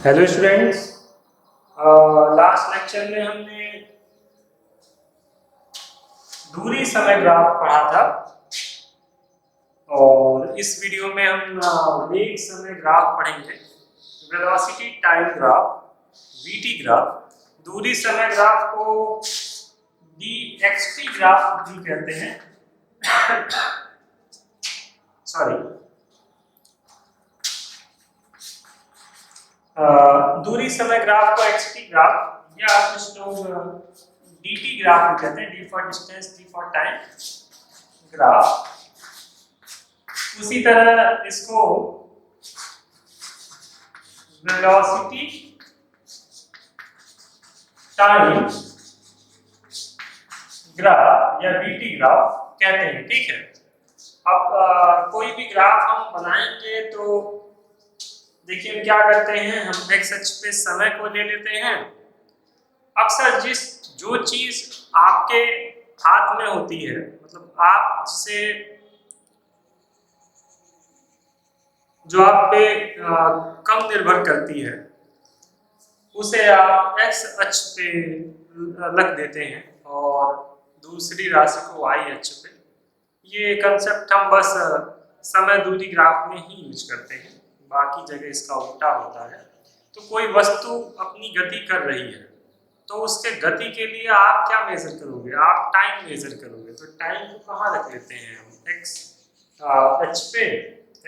Hello students. Last lecture में हमने दूरी समय ग्राफ पढ़ा था और इस वीडियो में हम वेग समय ग्राफ पढ़ेंगे। Velocity time graph, VT graph. दूरी समय ग्राफ को डीएक्सटी ग्राफ भी कहते हैं। सॉरी, दूरी समय ग्राफ को एक्सटी ग्राफ या कुछ लोग डीटी ग्राफ भी कहते हैं, D for distance, T for time graph. उसी तरह इसको वेलोसिटी टाइम ग्राफ या वीटी ग्राफ कहते हैं। ठीक है, अब कोई भी ग्राफ हम बनाएंगे तो देखिए हम क्या करते हैं, हम एक्स अक्ष पे समय को ले लेते हैं। अक्सर जो चीज आपके हाथ में होती है, मतलब आपसे जो आप पे कम निर्भर करती है, उसे आप एक्स अक्ष पे रख देते हैं और दूसरी राशि को वाई अक्ष पे। ये कंसेप्ट हम बस समय दूरी ग्राफ में ही यूज करते हैं, बाकी जगह इसका उल्टा होता है। तो कोई वस्तु अपनी गति कर रही है तो उसके गति के लिए आप क्या मेजर करोगे? आप टाइम मेजर करोगे। तो टाइम को कहाँ रख लेते हैं हम? एक्स अक्ष पे,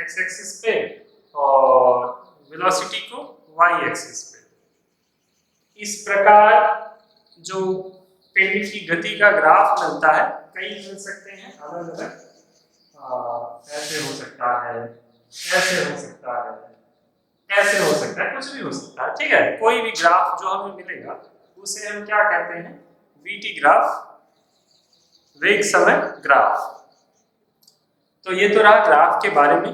एक्स एक्सिस पे, और वेलोसिटी को वाई एक्सिस पे। इस प्रकार जो पिंड की गति का ग्राफ मिलता है, कई मिल सकते हैं अलग अलग। ऐसे हो सकता है, ऐसे हो सकता है, ऐसे हो सकता है, कुछ भी हो सकता है। ठीक है, कोई भी ग्राफ जो हमें मिलेगा उसे हम क्या कहते हैं? वीटी ग्राफ, वेग समय ग्राफ। तो ये तो रहा ग्राफ के बारे में,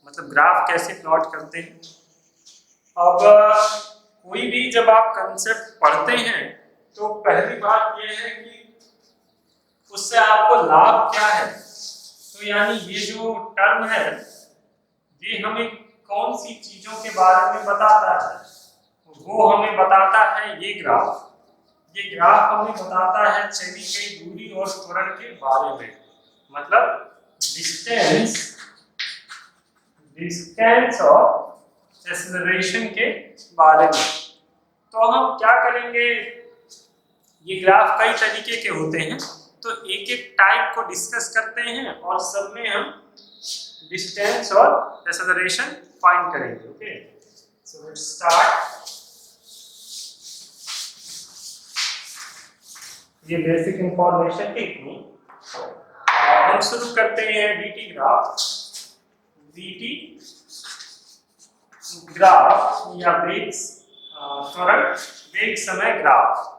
मतलब ग्राफ कैसे प्लॉट करते हैं। अब कोई भी जब आप कंसेप्ट पढ़ते हैं तो पहली बात यह है कि उससे आपको लाभ क्या है। तो यानी ये जो टर्म है, ये हमें कौन सी चीजों के बारे में बताता है? वो हमें बताता है ये ग्राफ। ये ग्राफ हमें बताता है चली गई दूरी और त्वरण के बारे में, मतलब डिस्टेंस, डिस्टेंस और एक्सेलरेशन के बारे में। तो हम क्या करेंगे, ये ग्राफ कई तरीके के होते हैं, तो एक एक टाइप को डिस्कस करते हैं और सब में हम डिस्टेंस और एक्सेलरेशन फाइंड करेंगे। Okay, so let's start. ये बेसिक इंफॉर्मेशन इतनी। हम शुरू करते हैं वीटी ग्राफ। वीटी ग्राफ या वेग त्वरण, वेग समय ग्राफ।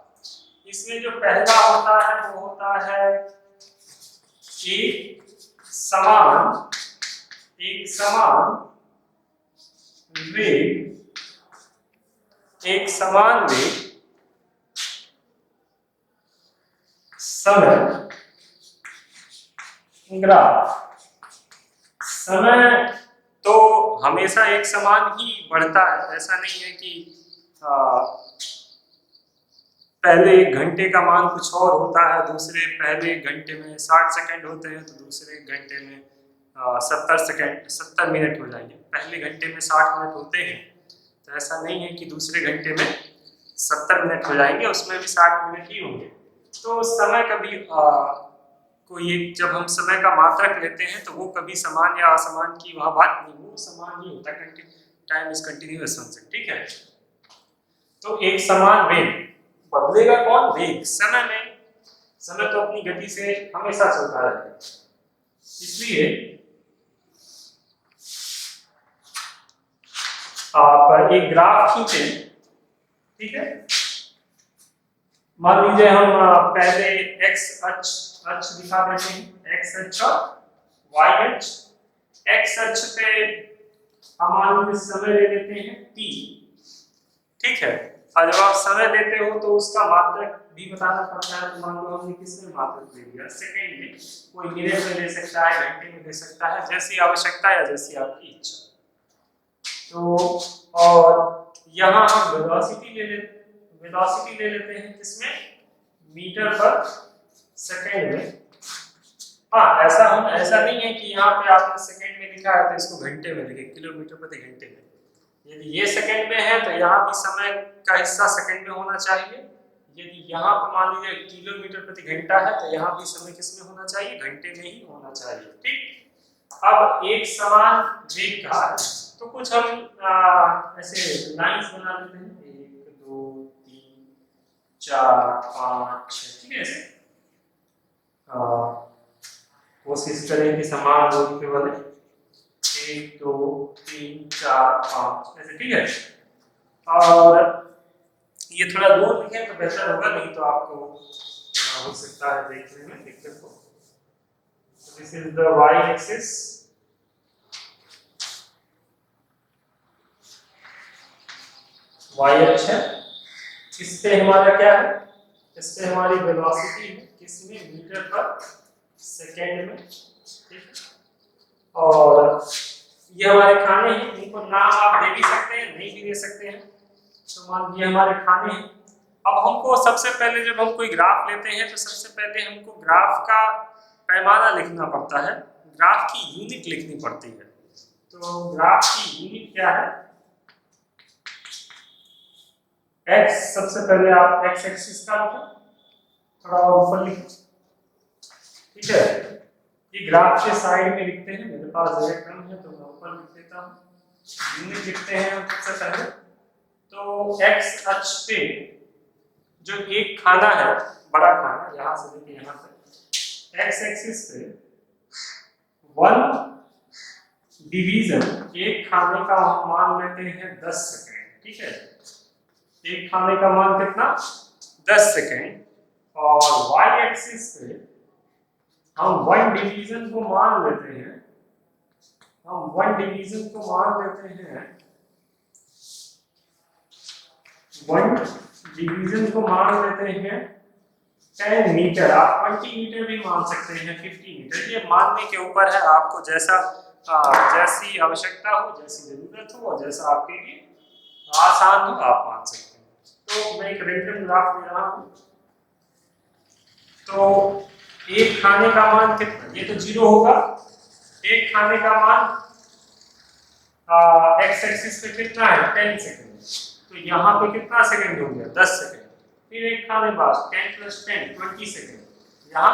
इसमें जो पहला होता है वो होता है एक समान वेग, एक समान वेग समय ग्राफ। समय तो हमेशा एक समान ही बढ़ता है, ऐसा नहीं है कि पहले एक घंटे का मान कुछ और होता है, दूसरे पहले घंटे में 60 सेकंड होते हैं तो दूसरे घंटे में 70 मिनट हो जाएंगे। पहले घंटे में 60 मिनट होते हैं तो ऐसा नहीं है कि दूसरे घंटे में 70 मिनट हो जाएंगे, उसमें भी 60 मिनट ही होंगे। तो समय कभी कोई, जब हम समय का मात्रक लेते हैं तो वो कभी समान या असमान की वह बात नहीं, वो समान ही होता है। Time is continuous function. ठीक है, तो एक समान वेग, बदलेगा कौन? वेग। समय में, समय तो अपनी गति से हमेशा चलता रहेगा, इसलिए आप एक ग्राफ खींचे। ठीक है, मान लीजिए हम पहले एक्स अक्ष दिखा देते हैं, एक्स अक्ष और वाई अक्ष। एक्स अक्ष पे हम मान लीजिए समय ले लेते हैं t। ठीक है, और जब आप समय लेते हो तो उसका मात्रक भी बताना पड़ता है। तो मान लो हमने किसमें मात्रक ले लिया, सेकंड में, कोई मिनट में ले सकता है, घंटे में ले सकता है, जैसी आवश्यकता या जैसी आपकी इच्छा। तो और यहाँ हम वेलोसिटी ले लेते हैं किसमें, मीटर पर सेकेंड में। हाँ, ऐसा नहीं है कि यहाँ पे आपने सेकेंड में लिखा है तो इसको घंटे में लिखे, किलोमीटर प्रति घंटे में। यदि ये सेकेंड में है तो यहाँ भी समय का हिस्सा सेकेंड में होना चाहिए। यदि यहाँ पर मान लीजिए किलोमीटर प्रति घंटा है तो यहाँ भी समय किस में होना चाहिए, घंटे में ही होना चाहिए। ठीक, अब एक समान वेग का है तो कुछ हम ऐसे लाइंस बना लेते हैं, 1 2 3 4 5 6, ठीक है। ऐसे कोशिश करें कि समान दूरी पे बने, 1 2 3 4 5 ऐसे, ठीक है। और ये थोड़ा दूर लिखें तो बेहतर होगा, नहीं तो आपको हो सकता है देखने में दिक्कत हो। This is the y axis, y अक्ष है। इस पे हमारा क्या है, इस पे हमारी वेलोसिटी है किसमें, मीटर पर सेकेंड में, ठीक। और ये हमारे खाने हैं, इनको नाम आप दे भी सकते हैं, नहीं भी दे सकते हैं। तो मान लीजिए हमारे खाने हैं। अब हमको सबसे पहले जब हम कोई ग्राफ लेते हैं तो सबसे पहले हमको ग्राफ का पैमाना लिखना पड़ता है, ग्राफ की यूनिट लिखनी पड़ती है। तो ग्राफ की यूनिट क्या है, x, सबसे पहले आप x एक्सिस का लिखो, थोड़ा और ऊपर लिखो, ठीक है। ये ग्राफ के साइड में लिखते हैं, मेरे पास जगह कम है तो मैं ऊपर लिख देता हूँ। यूनिट लिखते हैं हम सबसे पहले, तो x अक्ष पे जो एक खाना है, बड़ा खाना, यहाँ से लेके यहाँ तक, x एक्सिस पे 1 डिवीजन, एक खाने का हम मान लेते हैं 10 सेकेंड, ठीक है। एक खाने का मान कितना, 10 सेकेंड। और y एक्सिस पे हम 1 डिवीजन को मान लेते हैं, हम 1 डिवीजन को मान लेते हैं, 1 डिवीजन को मान लेते हैं 10 मीटर। आप 20 मीटर भी मान सकते हैं, 50 मीटर, ये मानने के ऊपर है, आपको जैसा जैसी आवश्यकता हो, जैसी जरूरत हो और जैसा आपके लिए आसान हो आप मान सकते हैं। तो मैं एक रैंडम ग्राफ दे रहा हूँ। तो एक खाने का मान कितना, ये तो 0 होगा। एक खाने का मान x एक्सिस पे कितना है, 10 सेकंड, तो यहाँ पे कितना सेकंड हो गया, 10 सेकंड। फिर एक खाने बाद 10 + 10 20 सेकंड, यहाँ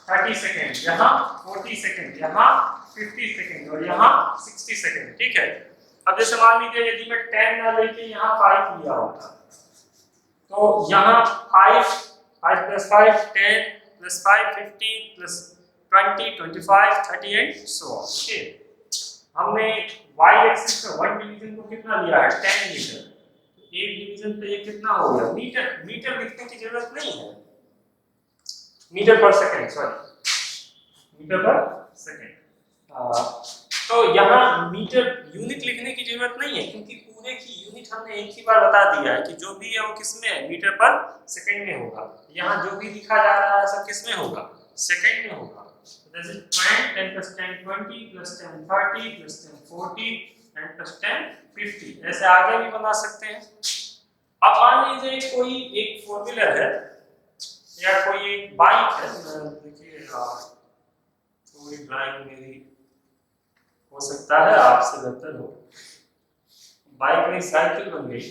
30 सेकंड, यहाँ 40 सेकंड, यहाँ 50 सेकंड और यहाँ 60 सेकंड, ठीक है। अब जैसे मान लीजिए यदि मैं 10 ना लेके यहाँ 5 लिया होता, तो यहाँ 5 + 5 10 + 5 15 + 20 25 30 एंड सो ऑन, ओके। हमने y एक्सिस पे 1 डिवीजन को कितना लिया है, 10 मीटर। एक डिवीजन पे ये कितना हो गया, मीटर। मीटर लिखने की जरूरत नहीं है, मीटर पर सेकंड, सॉरी, मीटर पर सेकंड। तो यहाँ मीटर यूनिट लिखने की जरूरत नहीं है, क्योंकि पूरे की यूनिट हमने एक ही बार बता दिया है कि जो भी है वो किसमें है, मीटर पर सेकंड में होगा। यहाँ जो भी लिखा जा रहा है सब किसमें होगा, सेकंड में होगा। This is 10 + 10 20 + 10 30 + 10 40 and + 10 50, ऐसे आगे भी बना सकते हैं। अब मान लीजिए कोई एक 4 व्हीलर है या कोई एक बाइक है, देखिए थोड़ी ड्राइंग मेरी हो सकता है आपसे बेहतर हो। बाइक में साइकिल बन गई,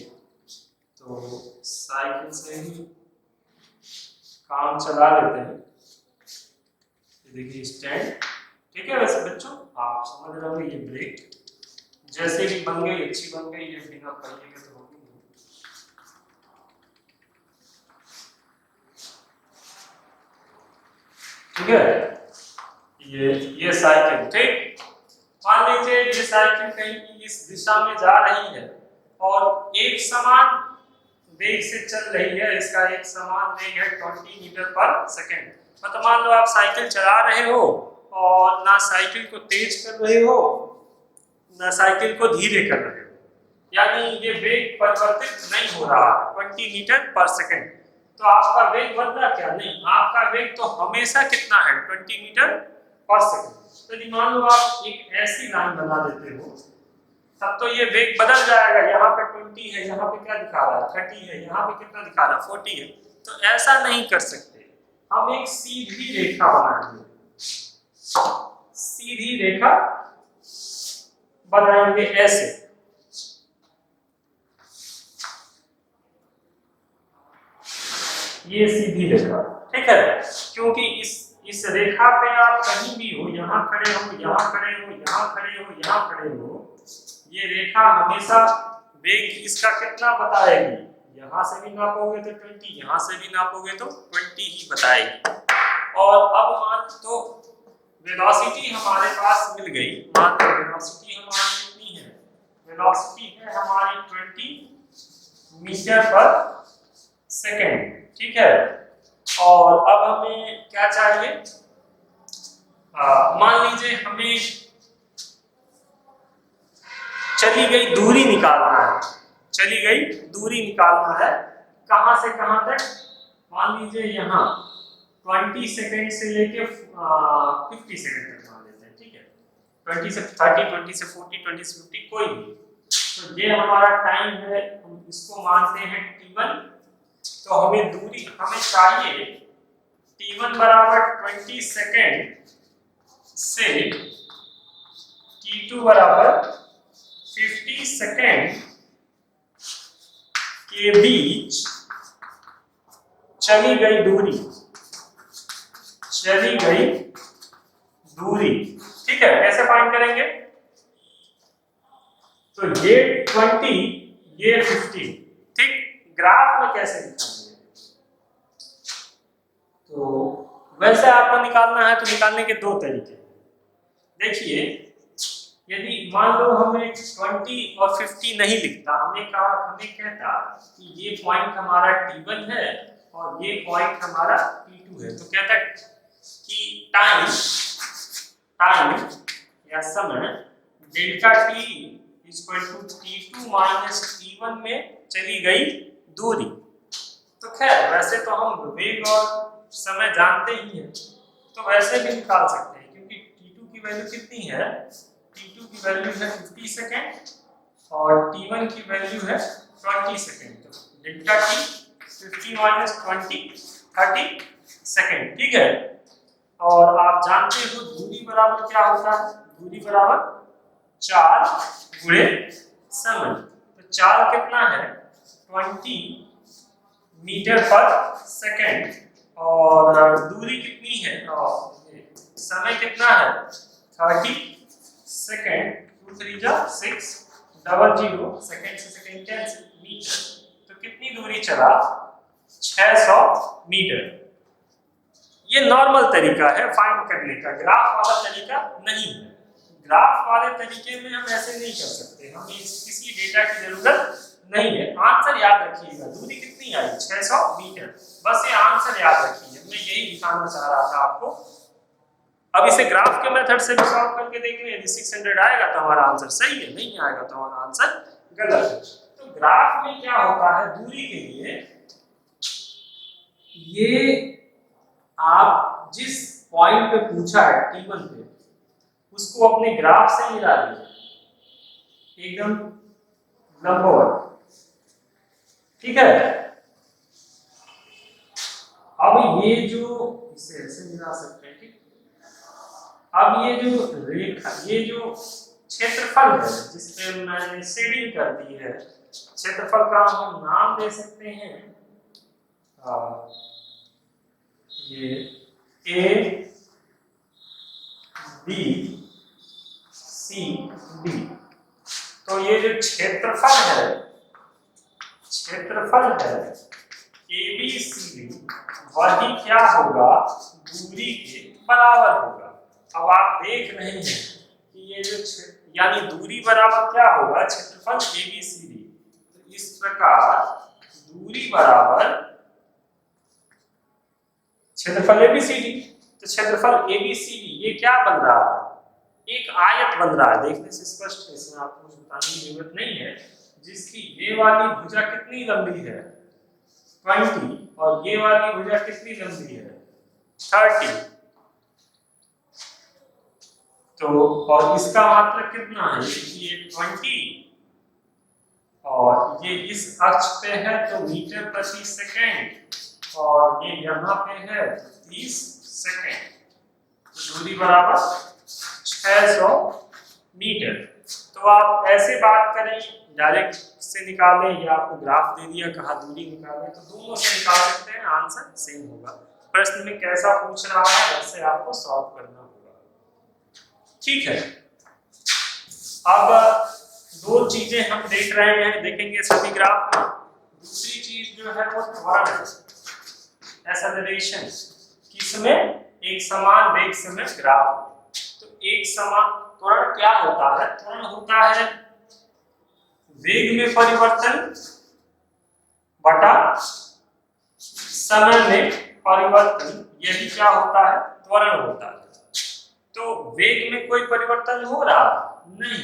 तो साइकिल से ही काम चला लेते हैं। देखिए स्टैंड, ठीक है। वैसे बच्चों आप समझ रहे होंगे, ये ब्रेक जैसे भी बन गई, अच्छी बन गई, ये बिना पहिए के तो होगी नहीं, ठीक है। ये साइकिल, ठीक। मान लीजिए ये साइकिल कहीं की इस दिशा में जा रही है और एक समान वेग से चल रही है, इसका एक समान वेग है 20 मीटर पर सेकंड। मतलब मान लो आप साइकिल चला रहे हो और ना साइकिल को तेज कर रहे हो ना साइकिल को धीरे कर रहे हो, यानी ये वेग परिवर्तित नहीं हो रहा, 20 मीटर पर सेकंड। तो आपका वेग बढ़ रहा क्या, नहीं, आपका वेग तो हमेशा कितना है, 20 मीटर पर सेकंड। तो यदि मान लो आप एक ऐसी लाइन बना देते हो तब तो ये वेग बदल जाएगा, यहाँ पे 20 है, यहाँ पे क्या दिखा रहा है 30 है, यहाँ पे कितना दिखा रहा है 40 है। तो ऐसा नहीं कर सकते, हम एक सीधी रेखा बनाएंगे, सीधी रेखा बनाएंगे ऐसे, ये सीधी रेखा, ठीक है। क्योंकि इस रेखा पे आप कहीं भी हो, यहाँ खड़े हो, यहाँ खड़े हो, यहाँ खड़े हो, यहाँ खड़े हो, ये रेखा हमेशा वेग इसका कितना बताएगी, यहाँ से भी नापोगे तो 20, यहाँ से भी नापोगे तो 20 ही बताएगी। और अब मान तो वेलोसिटी हमारे पास मिल गई, मान लो वेलोसिटी हमारी कितनी है, वेलोसिटी है हमारी 20 मीटर पर सेकेंड, ठीक है। और अब हमें क्या चाहिए, मान लीजिए हमें चली गई दूरी निकालना है, चली गई दूरी निकालना है, कहां से कहां तक, मान लीजिए यहाँ 20 सेकेंड से लेके 50 सेकेंड तक मान लेते हैं, ठीक है। 20 से 30, 20 से 40, 20 से 50 कोई भी, तो ये हमारा टाइम है, हम इसको मानते हैं t1। तो हमें दूरी हमें चाहिए t1 बराबर 20 सेकेंड से t2 बराबर 50 सेकेंड के बीच चली गई दूरी, चली गई दूरी, ठीक है। कैसे फाइंड करेंगे, तो ये 20 ये 50, ठीक, ग्राफ में कैसे निकालेंगे, तो वैसे आपको निकालना है तो निकालने के दो तरीके। देखिए यदि मान लो हमें 20 और 50 नहीं लिखता, हमें कहता कि ये पॉइंट हमारा t1 है और ये पॉइंट हमारा t2 है, तो कहता कि टाइम या समय delta t equal to t2 minus t1 में चली गई दूरी। तो खैर वैसे तो हम वेग और समय जानते ही हैं, तो वैसे भी निकाल सकते हैं, क्योंकि t2 की वैल्यू कितनी है, t2 की वैल्यू है 50 सेकेंड और t1 की वैल्यू है 20 सेकेंड, तो डेल्टा t 50 माइनस 20 30 सेकेंड, ठीक है। और आप जानते हो दूरी बराबर क्या होता है, दूरी बराबर 4 गुणे समय, तो 4 कितना है 20 मीटर पर सेकेंड, और दूरी कितनी है और समय कितना है 30 सेकेंड, 2 3 जा 6 00 सेकेंड से सेकेंड कैंसिल, मीटर, तो कितनी दूरी चला 600 मीटर। ये नॉर्मल तरीका है फाइंड करने का, ग्राफ वाला तरीका नहीं है। ग्राफ वाले तरीके में हम ऐसे नहीं कर सकते, हमें किसी डेटा की जरूरत नहीं है। आंसर याद रखिएगा, दूरी कितनी आई 600 मीटर, बस ये आंसर याद रखिए, मैं यही दिखाना चाह रहा था आपको। अब इसे ग्राफ के मेथड से भी सॉल्व करके देख लें, यदि 600 आएगा तो हमारा आंसर सही है, नहीं आएगा तो हमारा आंसर गलत है। तो ग्राफ में क्या होता है, दूरी के लिए ये आप जिस पॉइंट पे पूछा है t1 पे, उसको अपने ग्राफ से मिला दीजिए एकदम लंबवत, ठीक है। अब ये जो इसे ऐसे मिला सकते हैं, ठीक। अब ये जो रेखा, ये जो क्षेत्रफल है जिसपे मैंने शेडिंग कर दी है, क्षेत्रफल का हम नाम दे सकते हैं ये A B C D। तो ये जो क्षेत्रफल है ABCD वही क्या होगा, दूरी के बराबर होगा। अब आप देख रहे हैं कि ये जो यानी दूरी बराबर क्या होगा, क्षेत्रफल ABCD, तो इस प्रकार दूरी बराबर क्षेत्रफल ABCD, तो क्षेत्रफल ABCD ये क्या बन रहा है, एक आयत बन रहा है, देखने से स्पष्ट है, इसमें आपको कुछ बताने की जरूरत नहीं है, जिसकी ये वाली भुजा कितनी लंबी है 20 और ये वाली भुजा कितनी लंबी है 30। तो और इसका मात्रक कितना है, ये 20 और ये इस अक्ष पे है तो मीटर प्रति सेकेंड और ये यहाँ पे है 30 सेकेंड, तो दूरी बराबर 600 मीटर। तो आप ऐसे बात करें, डायरेक्ट से निकालें या आपको ग्राफ दे दिया कहा दूरी निकालें, तो दोनों से निकाल सकते हैं, आंसर सेम होगा। प्रश्न में कैसा पूछ रहा है वैसे आपको सॉल्व करना होगा। ठीक है, अब दो चीजें हम देख रहे हैं, देखेंगे सभी ग्राफ में। दूसरी चीज जो है वो त्वरण है, एक्सेलरेशन, किसमें, एक समान वेग समय ग्राफ में। तो एक समान त्वरण क्या होता है, त्वरण होता है वेग में परिवर्तन बटा समय में परिवर्तन, यही क्या होता है, त्वरण होता है। तो वेग में कोई परिवर्तन हो रहा नहीं,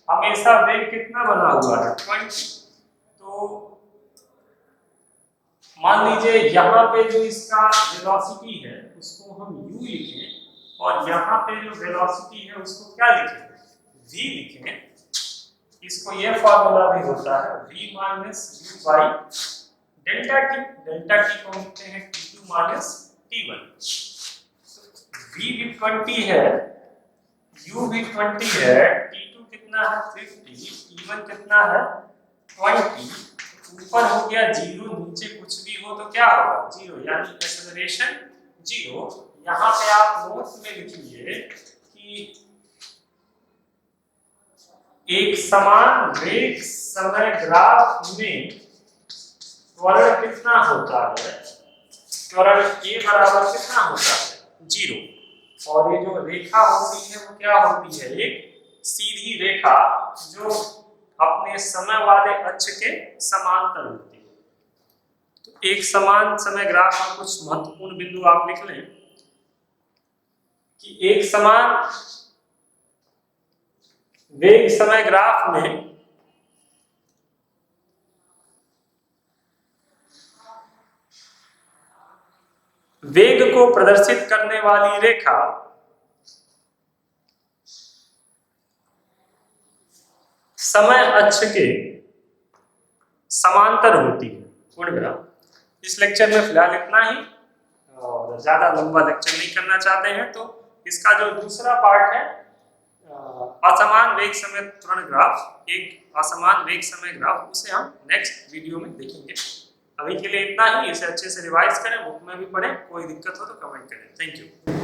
हमेशा वेग कितना बना हुआ है, 20। तो मान लीजिए यहाँ पे जो इसका वेलोसिटी है उसको हम u लिखें और यहाँ पे जो वेलोसिटी है उसको क्या लिखें, v लिखें। इसको ये फॉर्मूला भी होता है v minus u by delta T. Delta T को लिखते हैं t2 माइनस t1। v भी 20 है, u भी 20 है, t2 कितना है 50, t1 कितना है 20। ऊपर हो गया 0, नीचे कुछ भी हो तो क्या होगा 0, यानी एक्सेलरेशन 0। यहाँ पे आप नोट्स में लिखिए कि एक समान वेग समय ग्राफ में त्वरण कितना होता है, त्वरण a बराबर कितना होता है 0। और ये जो रेखा होती है वो क्या होती है, एक सीधी रेखा जो अपने समय वाले अक्ष के समांतर होती है। तो एक समान समय ग्राफ में कुछ महत्वपूर्ण बिंदु आप लिख लें कि एक समान वेग समय ग्राफ में वेग को प्रदर्शित करने वाली रेखा समय अक्ष के समांतर होती है। पूर्ण ग्राफ। इस लेक्चर में फिलहाल इतना ही, और ज्यादा लंबा लेक्चर नहीं करना चाहते हैं तो इसका जो दूसरा पार्ट है असमान वेग समय त्वरण ग्राफ, एक असमान वेग समय ग्राफ, उसे हम नेक्स्ट वीडियो में देखेंगे। अभी के लिए इतना ही, इसे अच्छे से रिवाइज करें, बुक में भी पढ़ें, कोई दिक्कत हो तो कमेंट करें। Thank you.